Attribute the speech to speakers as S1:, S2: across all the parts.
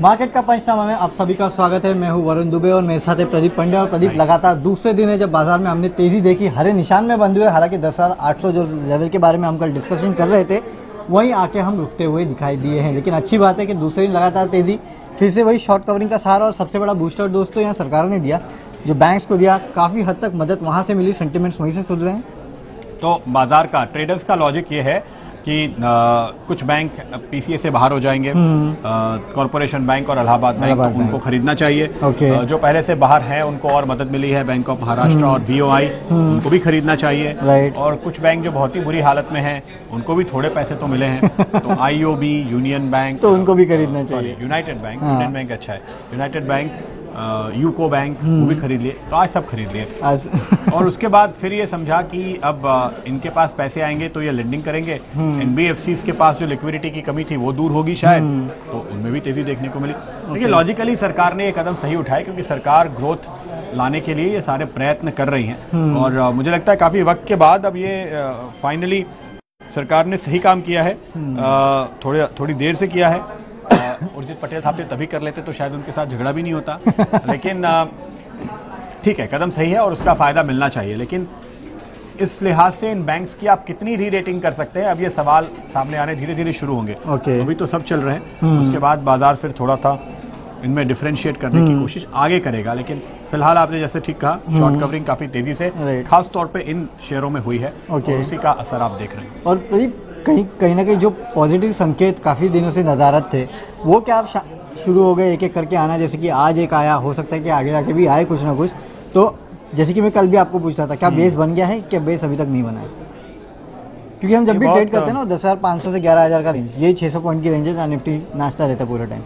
S1: Market का पंचनामा में आप सभी का स्वागत है। मैं हूं वरुण दुबे और मेरे साथ है प्रदीप पंड्या। और प्रदीप, लगातार दूसरे दिन है जब बाजार में हमने तेजी देखी, हरे निशान में बंद हुए। हालांकि 10,800 जो लेवल के बारे में हम कल डिस्कशन कर रहे थे, वहीं आके हम रुकते हुए दिखाई दिए हैं। लेकिन अच्छी बात है कि दूसरे दिन लगातार तेजी, फिर से वही शॉर्ट कवरिंग का सहारा। और सबसे बड़ा बूस्टर दोस्तों यहाँ सरकार ने दिया, जो बैंक्स को दिया, काफी हद तक मदद वहां से मिली। सेंटिमेंट्स वहीं से सुन रहे हैं।
S2: तो बाजार का ट्रेडर्स का लॉजिक ये है कि कुछ बैंक पीसीए से बाहर हो जाएंगे। कॉरपोरेशन बैंक और इलाहाबाद बैंक उनको खरीदना चाहिए। जो पहले से बाहर हैं उनको और मदद मिली है। बैंक ऑफ महाराष्ट्र और बीओआई, उनको भी खरीदना चाहिए। और कुछ बैंक जो बहुत ही बुरी हालत में हैं, उनको भी थोड़े पैसे तो मिले हैं। तो आईओबी, यूनियन बैंक,
S1: तो उनको भी खरीदना चाहिए।
S2: यूनाइटेड बैंक, यूनियन बैंक अच्छा है, यूनाइटेड बैंक, यूको बैंक, वो भी खरीद लिए। तो आज सब खरीद लिए। और उसके बाद फिर ये समझा कि अब इनके पास पैसे आएंगे तो ये लेंडिंग करेंगे। एनबीएफसीज के पास जो लिक्विडिटी की कमी थी वो दूर होगी शायद, तो उनमें भी तेजी देखने को मिली। देखिए, लॉजिकली सरकार ने ये कदम सही उठाया, क्योंकि सरकार ग्रोथ लाने के लिए ये सारे प्रयत्न कर रही हैं। और मुझे लगता है काफी वक्त के बाद अब ये फाइनली सरकार ने सही काम किया है। थोड़ी देर से किया है। उर्जित पटेल साहब ने तभी कर लेते तो शायद उनके साथ झगड़ा भी नहीं होता। लेकिन ठीक है, कदम सही है और उसका फायदा मिलना चाहिए। लेकिन इस लिहाज से इन बैंक्स की आप कितनी री रेटिंग कर सकते हैं, अब ये सवाल सामने आने धीरे धीरे शुरू होंगे। अभी तो सब चल रहे हैं। उसके बाद बाजार फिर थोड़ा था इनमें डिफरेंशिएट करने की कोशिश आगे करेगा। लेकिन फिलहाल आपने जैसे ठीक कहा, शॉर्ट कवरिंग काफी तेजी से खास तौर पे इन शेयरों में हुई है। और उसी का असर आप देख रहे हैं।
S1: और कहीं ना कहीं जो पॉजिटिव संकेत काफी दिनों से नदारत थे, वो क्या आप शुरू हो गए एक एक करके आना? जैसे कि आज एक आया, हो सकता है कि आगे जाके भी आए कुछ ना कुछ। तो जैसे कि मैं कल भी आपको पूछता था, क्या बेस बन गया है? क्या बेस अभी तक नहीं बना है? क्योंकि हम जब भी ट्रेड करते हैं ना, 10,500 से 11,000 का रेंज, ये 600 पॉइंट की रेंज है जहाँ निफ्टी नाचता रहता है पूरा टाइम।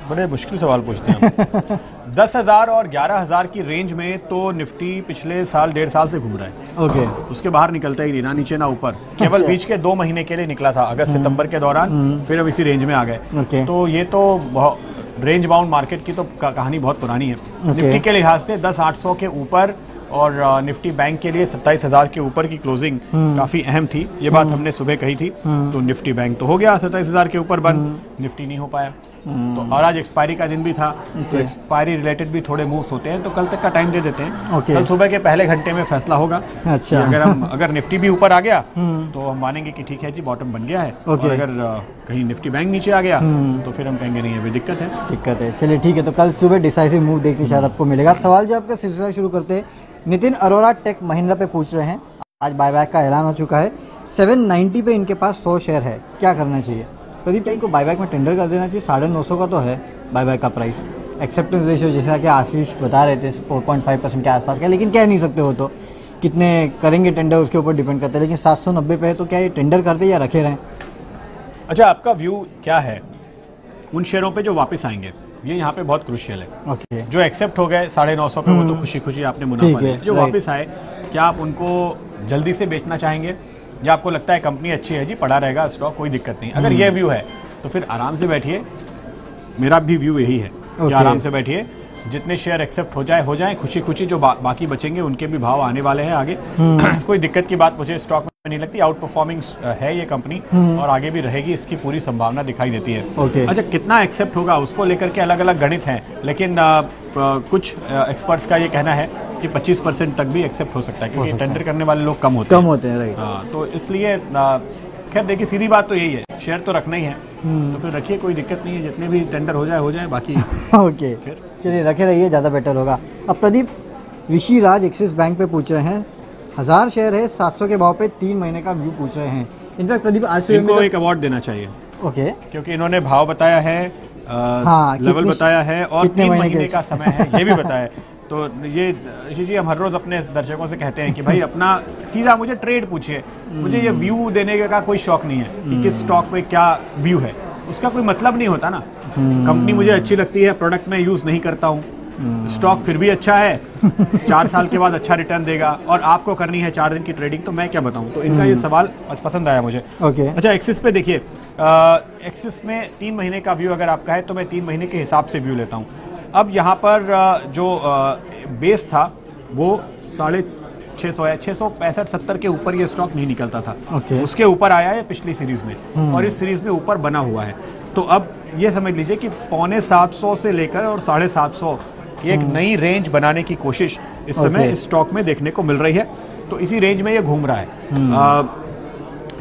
S2: बड़े मुश्किल सवाल पूछते हैं। 10,000 और 11,000 की रेंज में तो निफ्टी पिछले साल 1.5 साल से घूम रहा है। उसके बाहर निकलता ही नहीं, ना नीचे ना ऊपर। केवल बीच के 2 महीने के लिए निकला था, अगस्त सितंबर के दौरान। फिर अब इसी रेंज में आ गए। तो ये तो रेंज बाउंड मार्केट की तो कहानी बहुत पुरानी है। निफ्टी के लिहाज से 10,800 के ऊपर और निफ्टी बैंक के लिए 27,000 के ऊपर की क्लोजिंग काफी अहम थी। ये बात हमने सुबह कही थी। तो निफ्टी बैंक तो हो गया 27,000 के ऊपर बंद, निफ्टी नहीं हो पाया। तो और आज एक्सपायरी का दिन भी था, तो एक्सपायरी रिलेटेड भी थोड़े मूव्स होते हैं, तो कल तक का टाइम दे देते हैं। कल सुबह के पहले घंटे में फैसला होगा। अच्छा। अगर निफ्टी भी ऊपर आ गया तो हम मानेंगे कि ठीक है जी, बॉटम बन गया है। और अगर कहीं निफ्टी बैंक नीचे आ गया तो फिर हम कहेंगे नहीं, अभी दिक्कत है।
S1: चलिए ठीक है, तो कल सुबह डिसाइसिव मूव देखने शायद आपको मिलेगा। सवाल जो आपका सिलसिला शुरू करते हैं, नितिन अरोड़ा टेक महिंद्रा पे पूछ रहे हैं। आज बायबैक का ऐलान हो चुका है। 790 पे इनके पास 100 शेयर है, क्या करना चाहिए? प्रदीप, इनको बायबैक में टेंडर कर देना चाहिए। 950 का तो है बायबैक का प्राइस। एक्सेप्टेंस रेशियो जैसा कि आशीष बता रहे थे 4.5% के आसपास का, लेकिन कह नहीं सकते हो तो कितने करेंगे टेंडर, उसके ऊपर डिपेंड करता है। लेकिन 790 पे है, तो क्या ये टेंडर करते या रखे रहें?
S2: अच्छा, आपका व्यू क्या है उन शेयरों पे जो वापस आएंगे? ये यहाँ पे बहुत क्रूशियल है। जो एक्सेप्ट हो गए 950 पे, वो तो खुशी खुशी आपने मुनाफा लिया। जो वापस आए, क्या आप उनको जल्दी से बेचना चाहेंगे, या आपको लगता है कंपनी अच्छी है जी, पड़ा रहेगा स्टॉक, कोई दिक्कत नहीं? अगर ये व्यू है तो फिर आराम से बैठिए। मेरा भी व्यू यही है कि आराम से बैठिए, जितने शेयर एक्सेप्ट हो जाए खुशी खुशी। जो बाकी बचेंगे उनके भी भाव आने वाले हैं आगे। कोई दिक्कत की बात मुझे स्टॉक में नहीं लगती। आउट परफॉर्मिंग है ये कंपनी, और आगे भी रहेगी, इसकी पूरी संभावना दिखाई देती है। अच्छा, कितना एक्सेप्ट होगा उसको लेकर के अलग अलग गणित हैं, लेकिन कुछ एक्सपर्ट्स का ये कहना है कि 25% तक भी एक्सेप्ट हो सकता है, क्योंकि टेंडर करने वाले लोग कम होते हैं। राइट। हाँ, तो इसलिए खैर देखिए, सीधी बात तो यही है, शेयर तो रखना ही है। तो फिर रखिए, कोई दिक्कत नहीं है। जितने भी टेंडर हो जाए बाकी। फिर
S1: चलिए, रखे रहिए, ज़्यादा बेटर होगा। अब प्रदीप, ऋषि राज एक्सिस बैंक पे पूछ रहे हैं, 1000 शेयर है, 700 के भाव पे 3 महीने का व्यू पूछ रहे हैं। इनफैक्ट प्रदीप, आज
S2: इनको एक अवार्ड देना चाहिए। क्योंकि इन्होंने भाव बताया है, लेवल बताया है, और 3 महीने का समय है ये भी बताया है। तो ये ऋषि जी, हम हर रोज अपने दर्शकों से कहते हैं कि भाई अपना सीधा मुझे ट्रेड पूछिए, मुझे ये व्यू देने का कोई शौक नहीं है कि किस स्टॉक में क्या व्यू है। उसका कोई मतलब नहीं होता ना। कंपनी मुझे अच्छी लगती है, प्रोडक्ट में यूज नहीं करता हूँ, स्टॉक फिर भी अच्छा है, 4 साल के बाद अच्छा रिटर्न देगा, और आपको करनी है 4 दिन की ट्रेडिंग, तो मैं क्या बताऊं? तो इनका ये सवाल पसंद आया मुझे। अच्छा, एक्सिस पे देखिए, एक्सिस में 3 महीने का व्यू अगर आपका है तो मैं 3 महीने के हिसाब से व्यू लेता हूं। अब यहाँ पर जो बेस था वो 650 है, 665-70 के ऊपर ये स्टॉक नहीं निकलता था। उसके ऊपर आया है पिछली सीरीज में, और इस सीरीज में ऊपर बना हुआ है। तो अब ये समझ लीजिए कि 650 से लेकर और 750 की एक नई रेंज बनाने की कोशिश इस समय इस स्टॉक में देखने को मिल रही है। तो इसी रेंज में ये घूम रहा है।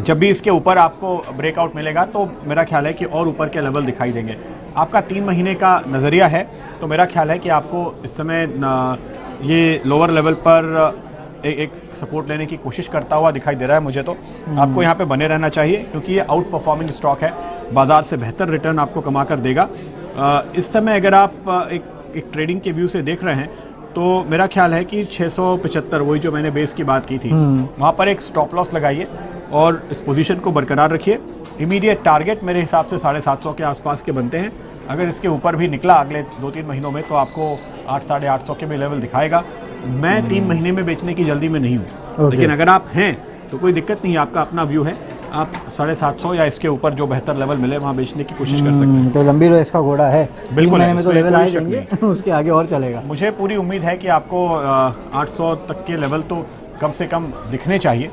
S2: जब भी इसके ऊपर आपको ब्रेकआउट मिलेगा तो मेरा ख्याल है कि और ऊपर के लेवल दिखाई देंगे। आपका 3 महीने का नज़रिया है तो मेरा ख्याल है कि आपको इस समय ये लोअर लेवल पर एक सपोर्ट लेने की कोशिश करता हुआ दिखाई दे रहा है मुझे। तो आपको यहाँ पे बने रहना चाहिए क्योंकि ये आउट परफॉर्मिंग स्टॉक है, बाजार से बेहतर रिटर्न आपको कमा कर देगा। इस समय अगर आप एक ट्रेडिंग के व्यू से देख रहे हैं तो मेरा ख्याल है कि 675 वही जो मैंने बेस की बात की थी वहाँ पर एक स्टॉप लॉस लगाइए और इस पोजीशन को बरकरार रखिए। इमीडिएट टारगेट मेरे हिसाब से 750 के आसपास के बनते हैं। अगर इसके ऊपर भी निकला अगले 2-3 महीनों में तो आपको 800-850 के भी लेवल दिखाएगा। मैं 3 महीने में बेचने की जल्दी में नहीं हूँ, लेकिन अगर आप हैं तो कोई दिक्कत नहीं है, आपका अपना व्यू है। आप 750 या इसके ऊपर जो बेहतर लेवल मिले वहाँ बेचने की कोशिश कर सकते हैं।
S1: तो लंबी रेस का घोड़ा है,
S2: बिल्कुल
S1: में तो लेवल आए जाएंगे उसके आगे और चलेगा।
S2: मुझे पूरी उम्मीद है कि आपको 800 तक के लेवल तो कम से कम दिखने चाहिए।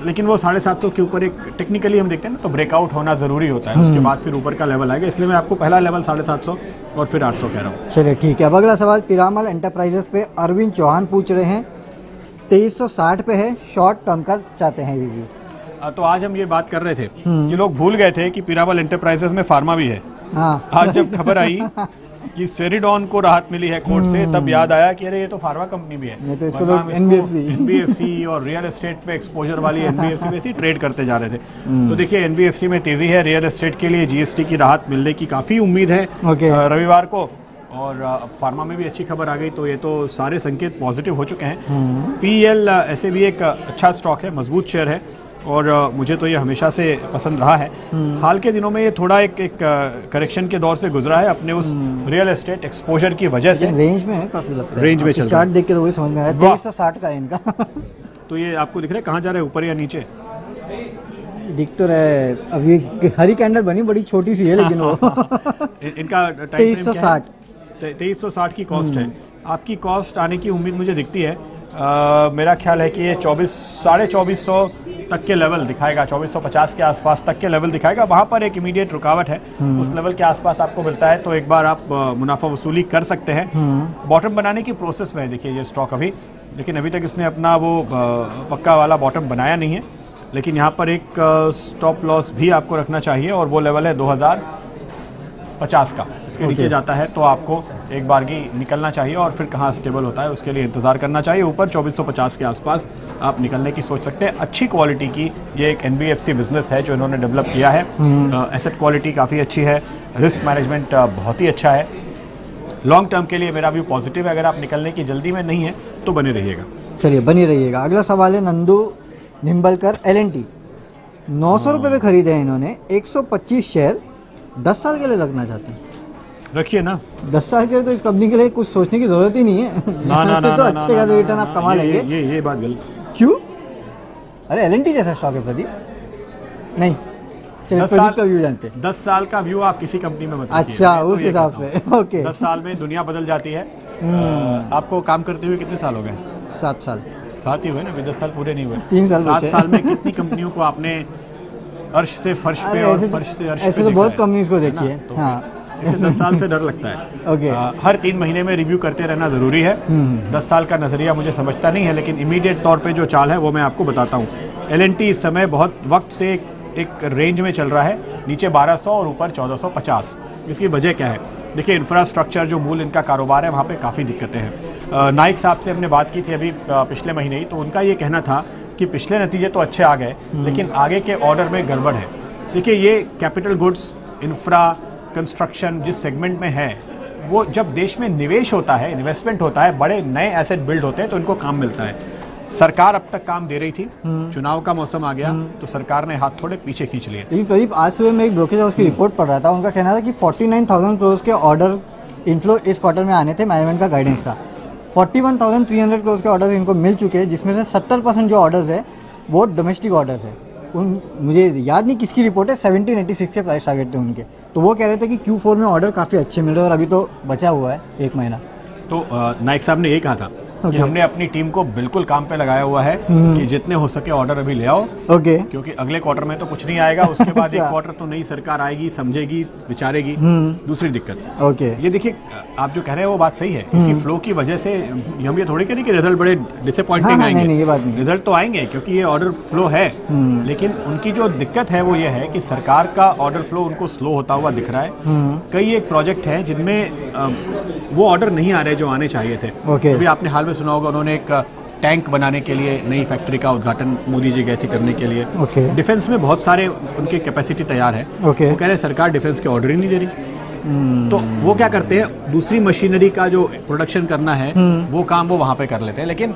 S2: लेकिन वो 750 के ऊपर एक टेक्निकली हम देखते हैं ना तो ब्रेकआउट होना जरूरी होता है, उसके बाद फिर ऊपर का लेवल आएगा। इसलिए मैं आपको पहला लेवल 750 और फिर 800 कह रहा हूँ।
S1: चलिए ठीक है। अब अगला सवाल पीरामल एंटरप्राइजेस पे अरविंद चौहान पूछ रहे हैं, 2360 पे है, शॉर्ट टर्म का चाहते हैं रिव्यू।
S2: तो आज हम ये बात कर रहे थे कि लोग भूल गए थे कि पीरामल एंटरप्राइजेस में फार्मा भी है। आज जब खबर आई कि सेरिडॉन को राहत मिली है कोर्ट से, तब याद आया कि अरे ये तो फार्मा कंपनी भी है।
S1: तो इसको लोग
S2: एनबीएफसी और रियल एस्टेट पे एक्सपोजर वाली एनबीएफसी में ही ट्रेड करते जा रहे थे। तो देखिए एनबीएफसी में तेजी है, रियल एस्टेट के लिए जीएसटी की राहत मिलने की काफी उम्मीद है रविवार को, और फार्मा में भी अच्छी खबर आ गई। तो ये तो सारे संकेत पॉजिटिव हो चुके हैं। पीएल ऐसे भी एक अच्छा स्टॉक है, मजबूत शेयर है और मुझे तो ये हमेशा से पसंद रहा है। हाल के दिनों में ये थोड़ा एक करेक्शन के दौर से गुजरा है अपने उस रियल एस्टेट एक्सपोजर की वजह से।
S1: रेंज में है, काफी लगता है
S2: रेंज में चल रहा है।
S1: चार्ट देख के तो वही समझ में आ रहा है 2360 का है इनका।
S2: तो ये आपको दिख रहा है कहाँ जा रहा है, ऊपर या नीचे?
S1: दिख तो रहा है, अभी हरी कैंडल बनी बड़ी छोटी सी है लेकिन वो
S2: इनका 2360 की कॉस्ट है। आपकी कॉस्ट आने की उम्मीद मुझे दिखती है। मेरा ख्याल है कि ये 2400 तक के लेवल दिखाएगा, 2450 के आसपास तक के लेवल दिखाएगा। वहां पर एक इमीडिएट रुकावट है, उस लेवल के आसपास आपको मिलता है तो एक बार आप मुनाफा वसूली कर सकते हैं। बॉटम बनाने की प्रोसेस में है देखिए ये स्टॉक अभी, लेकिन अभी तक इसने अपना वो पक्का वाला बॉटम बनाया नहीं है। लेकिन यहाँ पर एक स्टॉप लॉस भी आपको रखना चाहिए और वो लेवल है 2050 का। इसके नीचे जाता है तो आपको एक बारगी निकलना चाहिए और फिर कहाँ स्टेबल होता है उसके लिए इंतजार करना चाहिए। ऊपर 2450 के आसपास आप निकलने की सोच सकते हैं। अच्छी क्वालिटी की ये एक एनबीएफसी बिजनेस है जो इन्होंने डेवलप किया है। एसेट क्वालिटी काफ़ी अच्छी है, रिस्क मैनेजमेंट बहुत ही अच्छा है। लॉन्ग टर्म के लिए मेरा व्यू पॉजिटिव है। अगर आप निकलने की जल्दी में नहीं है तो बने रहिएगा।
S1: चलिए बनी रहिएगा। अगला सवाल है नंदू निम्बलकर, एल&टी 900 रुपये में खरीदे हैं इन्होंने, 125 शेयर 10 साल के लिए रखना चाहते हैं।
S2: रखिए ना,
S1: 10 साल के लिए तो इस कंपनी के लिए कुछ सोचने की जरूरत ही नहीं है।
S2: ना,
S1: तो अच्छे खासे रिटर्न आप कमा लेंगे।
S2: ये बात गलत
S1: क्यों? अरे एल&टी जैसा स्टॉक है प्रदीप, नहीं चलिए प्रदीप का व्यू जानते हैं।
S2: 10 साल का व्यू आप किसी कंपनी में मत रखिए।
S1: अच्छा उस हिसाब से ओके।
S2: 10 साल में दुनिया बदल जाती है। आपको काम करते हुए कितने साल हो गए?
S1: 7 साल।
S2: 7 ही हुए ना, 10 साल पूरे नहीं हुए।
S1: 3 साल
S2: 7 साल में कितनी कंपनियों को आपने अर्श से फर्श पे और फर्श से अर्श पे
S1: ऐसे तो बहुत कंपनीज को देखिए। हाँ
S2: 10 साल से डर लगता है।
S1: ओके।
S2: हर 3 महीने में रिव्यू करते रहना जरूरी है। 10 साल का नजरिया मुझे समझता नहीं है, लेकिन इमीडिएट तौर पे जो चाल है वो मैं आपको बताता हूँ। एल&टी इस समय बहुत वक्त से एक रेंज में चल रहा है, नीचे 1200 और ऊपर 1450। इसकी वजह क्या है? देखिए इंफ्रास्ट्रक्चर जो मूल इनका कारोबार है वहाँ पे काफ़ी दिक्कतें हैं। नाइक साहब से हमने बात की थी अभी पिछले महीने ही, तो उनका ये कहना था कि पिछले नतीजे तो अच्छे आ गए लेकिन आगे के ऑर्डर में गड़बड़ है। देखिए ये कैपिटल गुड्स, इंफ्रा, कंस्ट्रक्शन जिस सेगमेंट में है, वो जब देश में निवेश होता है, इन्वेस्टमेंट होता है, बड़े नए एसेट बिल्ड होते हैं तो इनको काम मिलता है। सरकार अब तक काम दे रही थी, चुनाव का मौसम आ गया तो सरकार ने हाथ थोड़े पीछे खींच लिए।
S1: लेकिन प्रदीप आज सुबह में एक ब्रोकरेज हाउस की रिपोर्ट पढ़ रहा था, उनका कहना था कि 49,000 करोड़ के ऑर्डर इनफ्लो इस क्वार्टर में आने थे। मैनेजमेंट का गाइडेंस था 41,300 करोड़ के ऑर्डर इनको मिल चुके हैं, जिसमें से 70% जो ऑर्डर्स है वो डोमेस्टिक ऑर्डर्स है। मुझे याद नहीं किसकी रिपोर्ट है, 1786 के प्राइस टारगेट थे उनके, तो वो कह रहे थे कि Q4 में ऑर्डर काफ़ी अच्छे मिल रहे हैं और अभी तो बचा हुआ है 1 महीना।
S2: तो नाइक साहब ने ये कहा था कि हमने अपनी टीम को बिल्कुल काम पे लगाया हुआ है कि जितने हो सके ऑर्डर अभी ले आओ।
S1: ओके।
S2: क्योंकि अगले क्वार्टर में तो कुछ नहीं आएगा, उसके बाद एक क्वार्टर तो नई सरकार आएगी, समझेगी, विचारेगी। दूसरी दिक्कत,
S1: ओके,
S2: ये देखिए आप जो कह रहे हैं वो बात सही है। इसी फ्लो की वजह से हम ये थोड़ी करें कि रिजल्ट बड़े डिसअपॉइंटिंग आएंगे।
S1: नहीं, ये बात नहीं।
S2: रिजल्ट तो आएंगे क्योंकि ये ऑर्डर फ्लो है, लेकिन उनकी जो दिक्कत है वो ये है कि सरकार का ऑर्डर फ्लो उनको स्लो होता हुआ दिख रहा है। कई एक प्रोजेक्ट है जिनमें वो ऑर्डर नहीं आ रहे जो आने चाहिए थे। अभी आपने हाल में सुना होगा, उन्होंने एक टैंक बनाने के लिए नई फैक्ट्री का उद्घाटन मोदी जी गए थे करने के लिए। डिफेंस में बहुत सारे उनके कैपेसिटी तैयार है। वो कह रहे हैं सरकार डिफेंस के ऑर्डर ही नहीं दे रही। तो वो क्या करते हैं, दूसरी मशीनरी का जो प्रोडक्शन करना है वो काम वो वहां पे कर लेते हैं। लेकिन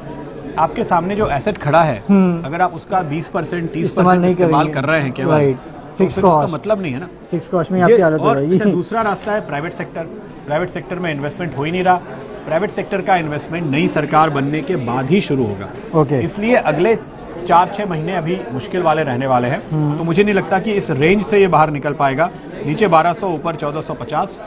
S2: आपके सामने जो एसेट खड़ा है, अगर आप उसका 20% 30% इस्तेमाल कर रहे हैं केवल, तो फिर उसका मतलब नहीं है ना।
S1: फिक्स कॉस्ट में आपकी हालत हो जाएगी।
S2: दूसरा रास्ता है प्राइवेट सेक्टर। प्राइवेट सेक्टर में इन्वेस्टमेंट हो ही नहीं रहा। प्राइवेट सेक्टर का इन्वेस्टमेंट नई सरकार बनने के बाद ही शुरू होगा। इसलिए अगले 4-6 महीने अभी मुश्किल वाले रहने वाले हैं। तो मुझे नहीं लगता कि इस रेंज से ये बाहर निकल पाएगा। नीचे 1200, ऊपर 1450,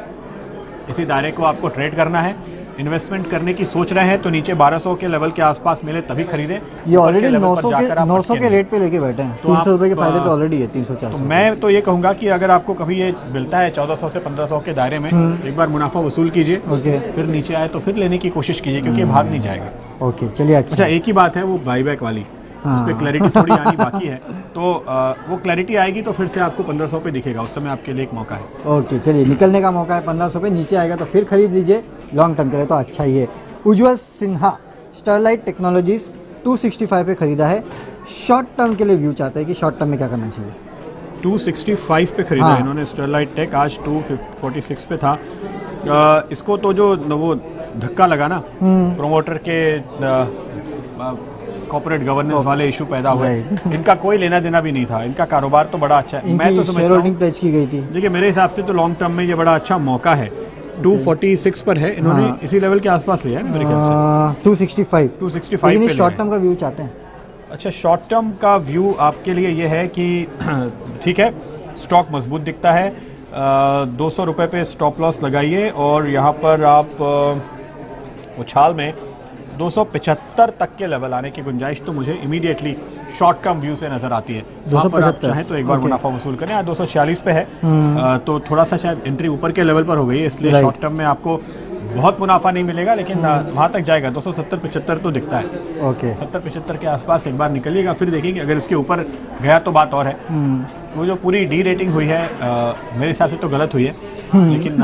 S2: इसी दायरे को आपको ट्रेड करना है। इन्वेस्टमेंट करने की सोच रहे हैं तो नीचे 1200 के लेवल के आसपास मिले तभी खरीदें।
S1: ये ऑलरेडी 900 के रेट पे लेके बैठे हैं। 300 रुपए के फायदे पे ऑलरेडी है 340।
S2: तो मैं तो ये कहूंगा कि अगर आपको कभी ये मिलता है 1400 से 1500 के दायरे में, एक बार मुनाफा वसूल कीजिए। फिर नीचे आए तो फिर लेने की कोशिश कीजिए, क्योंकि भाग नहीं जाएगा।
S1: ओके, चलिए। अच्छा,
S2: एक ही बात है वो बाईबैक वाली, उस पर क्लैरिटी थोड़ी आनी बाकी है। तो वो क्लैरिटी आएगी तो फिर से आपको 1500 पे दिखेगा, उस समय आपके लिए एक मौका है।
S1: ओके, चलिए, निकलने का मौका है 1500 पे। नीचे आएगा तो फिर खरीद लीजिए। लॉन्ग टर्म के लिए तो अच्छा ही है। उज्ज्वल सिन्हा स्टरलाइट टेक्नोलॉजीज 265 पे खरीदा है। शॉर्ट टर्म के लिए व्यू चाहते हैं कि शॉर्ट टर्म में क्या करना चाहिए।
S2: 265 पे खरीदा है इन्होंने स्टरलाइट टेक, आज 246 पे था। इसको तो जो वो धक्का लगा ना, प्रोमोटर के कॉर्पोरेट गवर्नेंस वाले इशू पैदा हुए, इनका कोई लेना देना भी नहीं था। इनका कारोबार तो बड़ा अच्छा है। मैं तो समझता हूं
S1: टच की गई थी।
S2: देखिए मेरे हिसाब से तो लॉन्ग टर्म में ये बड़ा अच्छा मौका है। 246 पर है, इन्होंने इसी लेवल के आसपास लिया है मेरे ख्याल से।
S1: 265 पे शॉर्ट टर्म का व्यू चाहते हैं।
S2: अच्छा, शॉर्ट टर्म का व्यू आपके लिए ये है कि ठीक है, स्टॉक मजबूत दिखता है। 200 रुपए पे स्टॉप लॉस लगाइए और यहाँ पर आप उछाल में 275 तक के लेवल आने की गुंजाइश तो मुझे इमीडिएटली शॉर्ट टर्म व्यू से नजर आती है। वहाँ पर आप चाहें तो एक बार मुनाफा वसूल करें। आज 246 पे है, तो थोड़ा सा शायद एंट्री ऊपर के लेवल पर हो गई है, इसलिए शॉर्ट टर्म में आपको बहुत मुनाफा नहीं मिलेगा, लेकिन वहां तक जाएगा। 270-75 तो दिखता है।
S1: ओके,
S2: 70-75 के आसपास एक बार निकलिएगा, फिर देखेंगे अगर इसके ऊपर गया तो बात और है। वो जो पूरी डी रेटिंग हुई है मेरे हिसाब से तो गलत हुई है, लेकिन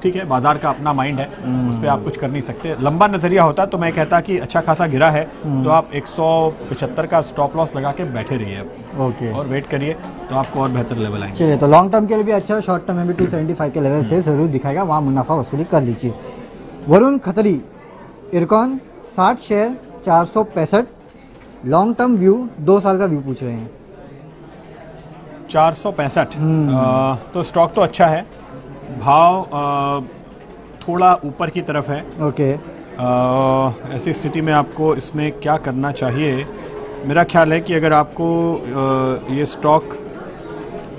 S2: ठीक है, बाजार का अपना माइंड है, उस पर आप कुछ कर नहीं सकते। लंबा नजरिया होता तो मैं कहता कि अच्छा खासा गिरा है तो आप 175 का स्टॉप लॉस लगा के बैठे रहिए।
S1: ओके,
S2: और वेट करिए तो आपको और बेहतर लेवल आएंगे।
S1: चलिए, तो लॉन्ग टर्म के लिए भी अच्छा है, शॉर्ट टर्म में भी 275 के लेवल से जरूर दिखाएगा, वहाँ मुनाफा वसूली कर लीजिए। Varun Khatri IRCON 60 share 465, long term view 2 साल का व्यू पूछ रहे हैं।
S2: 465 तो स्टॉक तो अच्छा है, भाव थोड़ा ऊपर की तरफ है।
S1: ओके,
S2: ऐसी स्थिति में आपको इसमें क्या करना चाहिए? मेरा ख्याल है कि अगर आपको ये स्टॉक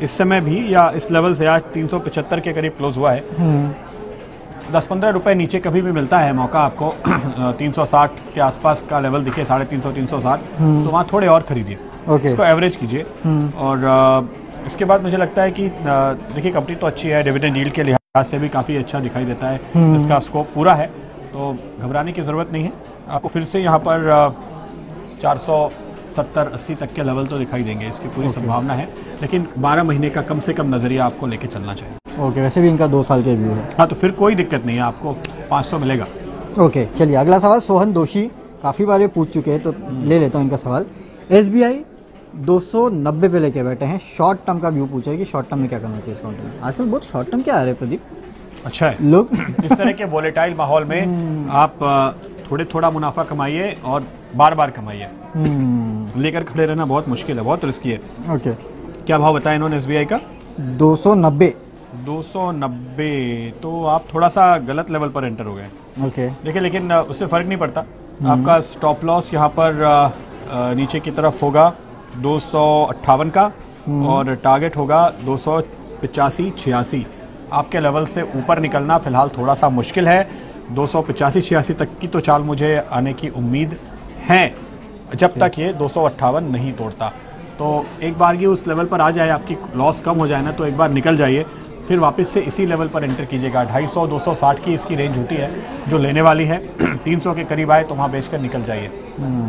S2: इस समय भी या इस लेवल से आज 375 के करीब क्लोज हुआ है, 10-15 रुपए नीचे कभी भी मिलता है मौका आपको 360 के आसपास का लेवल दिखे, 350-360, तो वहाँ थोड़े और खरीदिए। इसको एवरेज कीजिए। और इसके बाद मुझे लगता है कि देखिए कंपनी तो अच्छी है, डिविडेंड यील्ड के लिहाज से भी काफ़ी अच्छा दिखाई देता है, इसका स्कोप पूरा है, तो घबराने की ज़रूरत नहीं है। आपको फिर से यहाँ पर 470-80 तक के लेवल तो दिखाई देंगे, इसकी पूरी संभावना है, लेकिन 12 महीने का कम से कम नज़रिया आपको लेके चलना चाहिए।
S1: ओके, वैसे भी इनका 2 साल के व्यू है।
S2: हाँ, तो फिर कोई दिक्कत नहीं है, आपको 500 मिलेगा।
S1: ओके, चलिए, अगला सवाल सोहन दोषी काफ़ी बार पूछ चुके हैं, तो ले लेता हूँ इनका सवाल। SBI 290 पे लेके बैठे हैं, शॉर्ट टर्म का व्यू पूछा है कि शॉर्ट टर्म में क्या करना चाहिए इस काउंटर में। आजकल बहुत शॉर्ट टर्म क्या आ रहे हैं प्रदीप?
S2: अच्छा है,
S1: लोग
S2: इस तरह के वोलेटाइल माहौल में आप थोड़ा मुनाफा कमाइए और बार बार कमाइए। लेकर खड़े रहना बहुत मुश्किल है, बहुत रिस्की है।
S1: ओके,
S2: क्या भाव बताया इन्होंने SBI का?
S1: 290।
S2: 290, तो आप थोड़ा सा गलत लेवल पर एंटर हो गए।
S1: ओके,
S2: देखिए, लेकिन उससे फर्क नहीं पड़ता। आपका स्टॉप लॉस यहाँ पर नीचे की तरफ होगा 258 का, और टारगेट होगा 285-86। आपके लेवल से ऊपर निकलना फिलहाल थोड़ा सा मुश्किल है। 285-86 तक की तो चाल मुझे आने की उम्मीद है, जब तक ये 258 नहीं तोड़ता। तो एक बार ये उस लेवल पर आ जाए, आपकी लॉस कम हो जाए ना, तो एक बार निकल जाइए, फिर वापस से इसी लेवल पर एंटर कीजिएगा। 250-260 की इसकी रेंज होती है जो लेने वाली है। 300 के करीब आए तो वहाँ बेचकर निकल जाइए।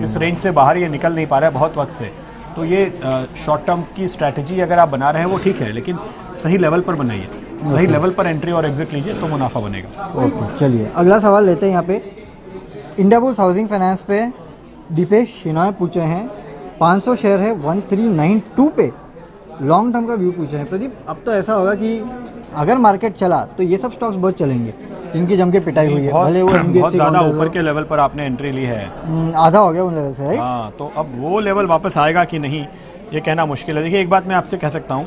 S2: इस रेंज से बाहर ये निकल नहीं पा रहा है बहुत वक्त से। तो ये शॉर्ट टर्म की स्ट्रैटेजी अगर आप बना रहे हैं वो ठीक है, लेकिन सही लेवल पर बनाइए, सही लेवल पर एंट्री और एग्जिट लीजिए तो मुनाफा बनेगा।
S1: ओके, चलिए अगला सवाल लेते हैं। यहाँ पे इंडियाबुल्स हाउसिंग फाइनेंस पे दीपेश शिनॉय पूछे हैं, 500 शेयर है 1392 पे, लॉन्ग टर्म का व्यू पूछे हैं। प्रदीप, अब तो ऐसा होगा कि अगर मार्केट चला तो ये सब स्टॉक्स बहुत चलेंगे, इनकी जम के पिटाई हुई है, भले वो
S2: बहुत ज्यादा ऊपर के लेवल पर आपने एंट्री ली है,
S1: आधा हो गया उन लेवल से।
S2: हाँ, तो अब वो लेवल वापस आएगा कि नहीं ये कहना मुश्किल है। देखिए, एक बात मैं आपसे कह सकता हूँ,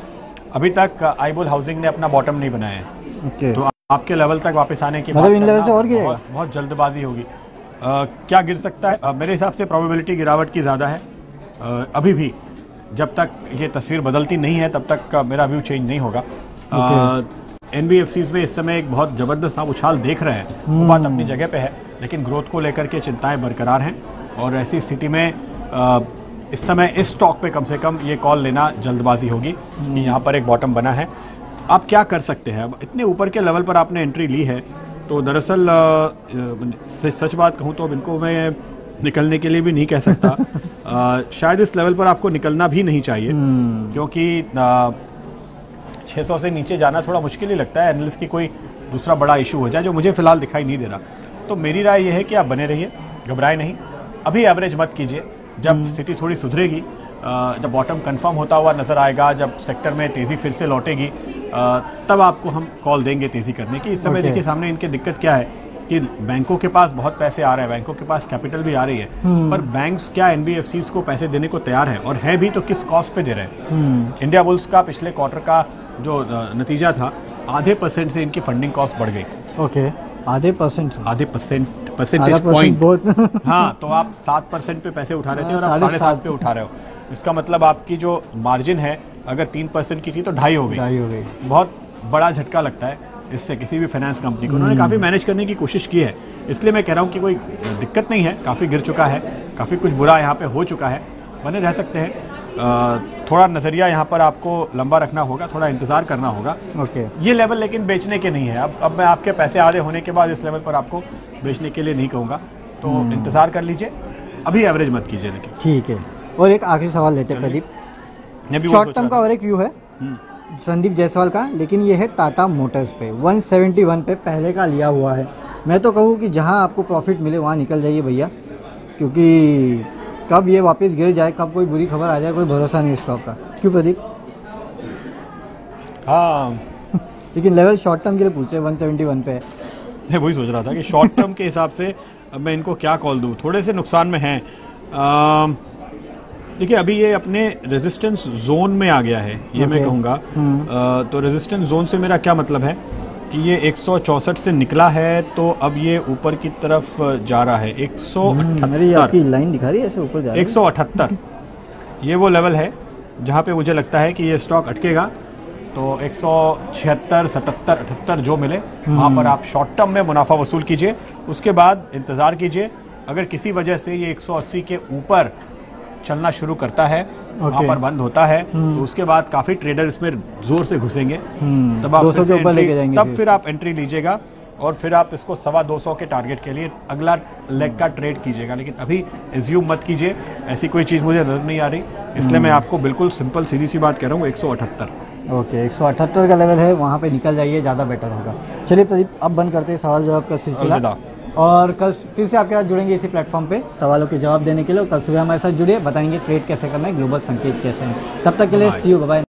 S2: अभी तक आईबुल हाउसिंग ने अपना बॉटम नहीं बनाया है। तो आपके लेवल तक वापस आने की
S1: मतलब इन लेवल से और गिरेगा,
S2: बहुत जल्दबाजी होगी। क्या गिर सकता है? मेरे हिसाब से प्रोबेबिलिटी गिरावट की ज़्यादा है। अभी भी जब तक ये तस्वीर बदलती नहीं है तब तक मेरा व्यू चेंज नहीं होगा। एनबीएफसीज में इस समय एक बहुत ज़बरदस्त आप उछाल देख रहे हैं, वो बात अपनी जगह पे है, लेकिन ग्रोथ को लेकर के चिंताएं बरकरार हैं। और ऐसी स्थिति में इस समय इस स्टॉक पे कम से कम ये कॉल लेना जल्दबाजी होगी कि यहाँ पर एक बॉटम बना है। आप क्या कर सकते हैं? अब इतने ऊपर के लेवल पर आपने एंट्री ली है, तो दरअसल सच बात कहूँ तो अब इनको मैं निकलने के लिए भी नहीं कह सकता। शायद इस लेवल पर आपको निकलना भी नहीं चाहिए, क्योंकि 600 से नीचे जाना थोड़ा मुश्किल ही लगता है, एनालिस्ट की कोई दूसरा बड़ा इशू हो जाए, जो मुझे फिलहाल दिखाई नहीं दे रहा। तो मेरी राय यह है कि आप बने रहिए, घबराए नहीं, अभी एवरेज मत कीजिए। जब स्थिति थोड़ी सुधरेगी, जब बॉटम कंफर्म होता हुआ नजर आएगा, जब सेक्टर में तेजी फिर से लौटेगी, तब आपको हम कॉल देंगे तेजी करने की। इस समय देखिए सामने इनके दिक्कत क्या है कि बैंकों के पास बहुत पैसे आ रहे हैं, बैंकों के पास कैपिटल भी आ रही है, पर बैंक्स क्या एनबीएफसीज को पैसे देने को तैयार है, और है भी तो किस कॉस्ट पे दे रहे हैं। इंडिया बुल्स का पिछले क्वार्टर का जो नतीजा था, आधे परसेंट से इनकी फंडिंग कॉस्ट बढ़ गई।
S1: ओके, आधे
S2: परसेंटेज पॉइंट। हाँ, तो आप 7% पे पैसे उठा रहे थे और आप 7.5 पे उठा रहे हो। इसका मतलब आपकी जो मार्जिन है अगर 3% की थी तो 2.5 हो गई। बहुत बड़ा झटका लगता है इससे किसी भी फाइनेंस कंपनी को। उन्होंने काफ़ी मैनेज करने की कोशिश की है, इसलिए मैं कह रहा हूँ कि कोई दिक्कत नहीं है, काफ़ी गिर चुका है, काफ़ी कुछ बुरा यहाँ पे हो चुका है, बने रह सकते हैं। थोड़ा नज़रिया यहाँ पर आपको लंबा रखना होगा, थोड़ा इंतज़ार करना होगा। ये लेवल लेकिन बेचने के नहीं है। अब मैं आपके पैसे आधे होने के बाद इस लेवल पर आपको बेचने के लिए नहीं कहूँगा, तो इंतज़ार कर लीजिए, अभी एवरेज मत कीजिए। लेकिन ठीक है।
S1: और एक आखिरी सवाल लेते हैं प्रदीप, शॉर्ट टर्म का और एक व्यू है संदीप जायसवाल का, लेकिन ये है टाटा मोटर्स पे 171 पे पहले का लिया हुआ है। मैं तो कहूँ कि जहां आपको प्रॉफिट मिले वहां निकल जाइए भैया, क्योंकि कब ये वापस गिर जाए, कब कोई बुरी खबर आ जाए, कोई भरोसा नहीं स्टॉक का। क्यों प्रदीप?
S2: हाँ
S1: लेकिन लेवल शॉर्ट टर्म के लिए पूछे 171 पे।
S2: मैं वही सोच रहा था कि शॉर्ट टर्म के हिसाब से अब मैं इनको क्या कॉल दूं, थोड़े से नुकसान में हैं। देखिए, अभी ये अपने रेजिस्टेंस जोन में आ गया है, ये मैं कहूँगा। तो रेजिस्टेंस जोन से मेरा क्या मतलब है कि ये 164 से निकला है, तो अब ये ऊपर की तरफ जा रहा है। 178
S1: लाइन दिखा रही है ऐसे ऊपर जा रही है।
S2: 178 ये वो लेवल है जहाँ पे मुझे लगता है कि ये स्टॉक अटकेगा। तो 176, 77, 78 जो मिले वहाँ पर आप शॉर्ट टर्म में मुनाफा वसूल कीजिए, उसके बाद इंतज़ार कीजिए। अगर किसी वजह से ये 180 के ऊपर चलना शुरू करता है, वहाँ पर बंद होता है, तो उसके बाद काफ़ी ट्रेडर इसमें जोर से घुसेंगे, तब आप तब फिर आप एंट्री लीजिएगा और फिर आप इसको 225 के टारगेट के लिए अगला लेग का ट्रेड कीजिएगा। लेकिन अभी एज्यूम मत कीजिए, ऐसी कोई चीज़ मुझे नजर नहीं आ रही, इसलिए मैं आपको बिल्कुल सिंपल सीधी सी बात कह रहा हूँ। 178
S1: ओके, 178 का लेवल है, वहाँ पे निकल जाइए, ज़्यादा बेटर होगा। चलिए प्रदीप, अब बंद करते हैं सवाल जवाब का सिलसिला, और कल फिर से आपके साथ जुड़ेंगे इसी प्लेटफॉर्म पे सवालों के जवाब देने के लिए। कल सुबह हमारे साथ जुड़िए, बताएंगे ट्रेड कैसे करना है, ग्लोबल संकेत कैसे हैं। तब तक के लिए सी यू, बाय।